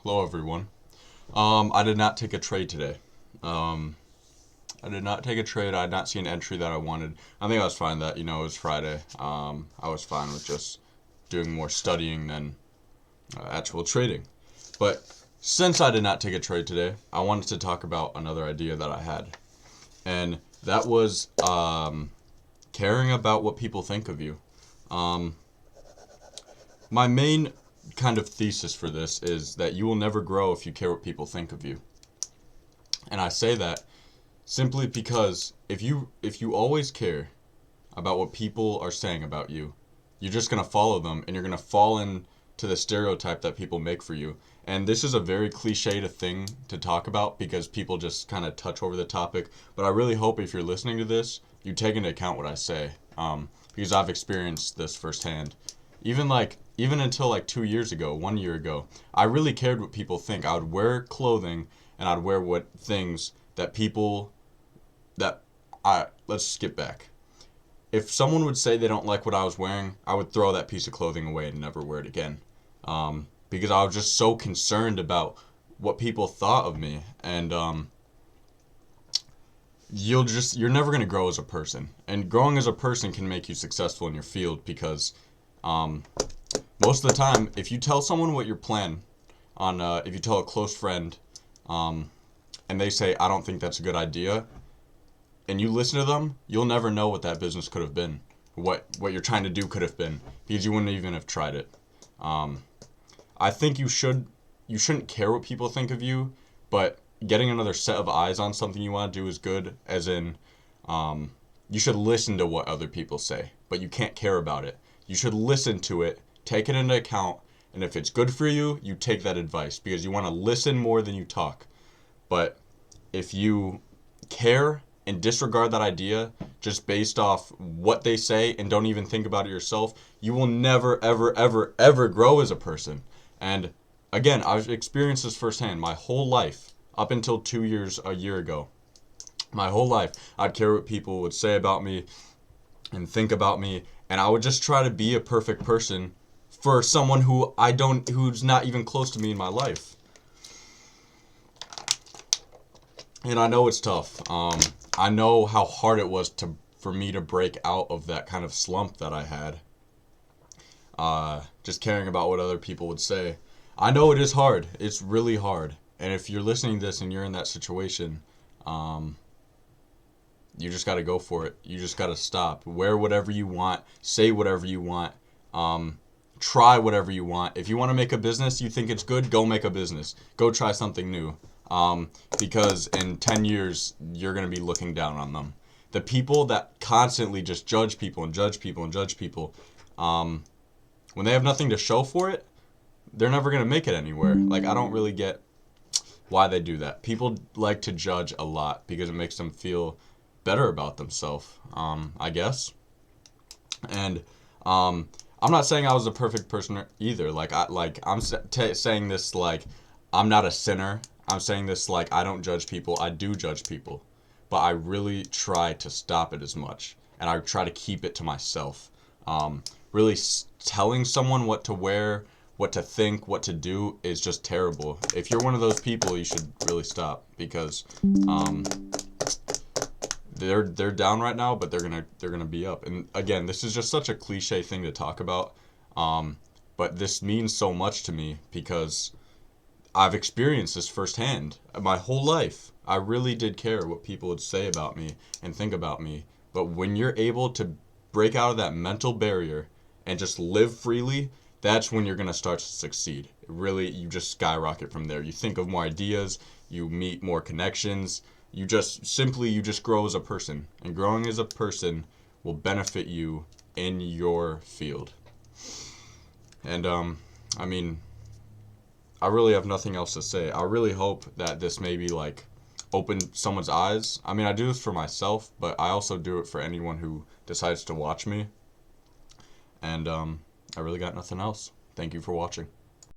Hello, everyone. I did not take a trade today. Um, I did not take a trade. I did not see an entry that I wanted. I think I was fine that, it was Friday. I was fine with just doing more studying than actual trading. But since I did not take a trade today, I wanted to talk about another idea that I had. And that was caring about what people think of you. Um, my main kind of thesis for this is that you will never grow if you care what people think of you. And I say that simply because if you always care about what people are saying about you, you're just gonna follow them and you're gonna fall into the stereotype that people make for you. And this is a very cliched thing to talk about because people just kind of touch over the topic. But I really hope if you're listening to this, you take into account what I say, because I've experienced this firsthand. Even until like 2 years ago, 1 year ago, I really cared what people think. I would wear clothing and I'd wear what things that people that I let's skip back. If someone would say they don't like what I was wearing, I would throw that piece of clothing away and never wear it again. Because I was just so concerned about what people thought of me, and you're never gonna grow as a person. And growing as a person can make you successful in your field because um, most of the time, if you tell someone what your plan if you tell a close friend, um, and they say I don't think that's a good idea, and you listen to them, you'll never know what that business could have been, what you're trying to do could have been, because you wouldn't even have tried it. Um, I think you shouldn't care what people think of you, but getting another set of eyes on something you want to do is good. As in, um, you should listen to what other people say, but you can't care about it. You should listen to it, take it into account, and if it's good for you, you take that advice because you want to listen more than you talk. But if you care and disregard that idea just based off what they say and don't even think about it yourself, you will never, ever, ever, ever grow as a person. And again, I've experienced this firsthand my whole life up until 2 years, a year ago. My whole life, I'd care what people would say about me and think about me, and I would just try to be a perfect person for someone who's not even close to me in my life. And I know it's tough. I know how hard it was for me to break out of that kind of slump that I had. Just caring about what other people would say. I know it is hard. It's really hard. And if you're listening to this and you're in that situation, um, you just got to go for it. You just got to stop. Wear whatever you want. Say whatever you want. Um, Try whatever you want. If you want to make a business, you think it's good, go make a business. Go try something new. Because in 10 years, you're going to be looking down on them. The people that constantly just judge people and judge people and judge people, um, when they have nothing to show for it, they're never going to make it anywhere. Like, I don't really get why they do that. People like to judge a lot because it makes them feel better about themselves, I guess. And I'm not saying I was a perfect person either. I'm saying this like I'm not a sinner. I'm saying this like I don't judge people. I do judge people, but I really try to stop it as much, and I try to keep it to myself. Um, really telling someone what to wear, what to think, what to do is just terrible. If you're one of those people, you should really stop because um, they're down right now, but they're gonna be up. And again, this is just such a cliche thing to talk about, um, but this means so much to me because I've experienced this firsthand my whole life. I really did care what people would say about me and think about me. But when you're able to break out of that mental barrier and just live freely, that's when you're gonna start to succeed. Really, you just skyrocket from there. You think of more ideas, you meet more connections, you just grow as a person. And growing as a person will benefit you in your field. And I mean, I really have nothing else to say. I really hope that this maybe like open someone's eyes. I mean, I do this for myself, but I also do it for anyone who decides to watch me. And I really got nothing else. Thank you for watching.